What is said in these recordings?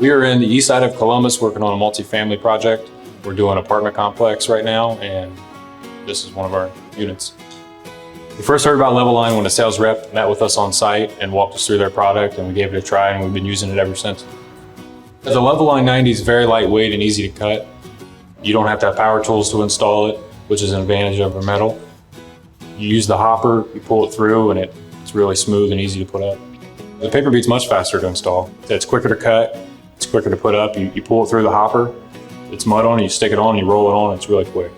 We are in the east side of Columbus working on a multifamily project. We're doing an apartment complex right now, and this is one of our units. We first heard about LEVELLINE when a sales rep met with us on site and walked us through their product, and we gave it a try, and we've been using it ever since. The LEVELLINE 90 is very lightweight and easy to cut. You don't have to have power tools to install it, which is an advantage over metal. You use the hopper, you pull it through, and it's really smooth and easy to put up. The paper bead's much faster to install. It's quicker to cut, it's quicker to put up. You pull it through the hopper, it's mud on it, you stick it on, you roll it on, it's really quick.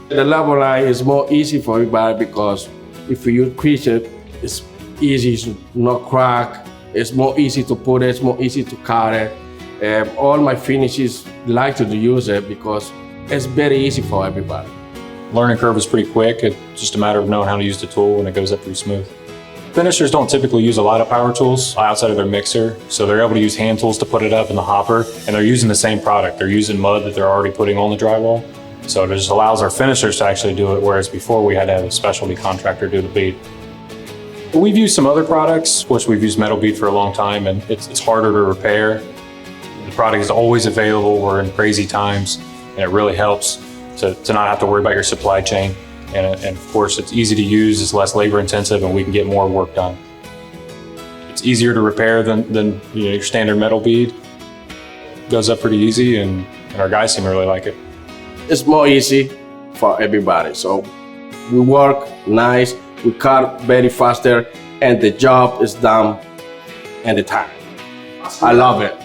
The LEVELLINE is more easy for everybody because if you use crease it, it's easy to not crack, it's more easy to put it, it's more easy to cut it. All my finishes like to use it because it's very easy for everybody. Learning curve is pretty quick. It's just a matter of knowing how to use the tool, and it goes up pretty smooth. Finishers don't typically use a lot of power tools outside of their mixer, so they're able to use hand tools to put it up in the hopper, and they're using the same product. They're using mud that they're already putting on the drywall. So it just allows our finishers to actually do it, whereas before we had to have a specialty contractor do the bead. But we've used some other products. Of course, we've used metal bead for a long time, and it's harder to repair. The product is always available. We're in crazy times, and it really helps to not have to worry about your supply chain. And of course, it's easy to use, it's less labor intensive, and we can get more work done. It's easier to repair than your standard metal bead. It goes up pretty easy, and our guys seem to really like it. It's more easy for everybody. So we work nice, we cut very faster, and the job is done in the time. I love it.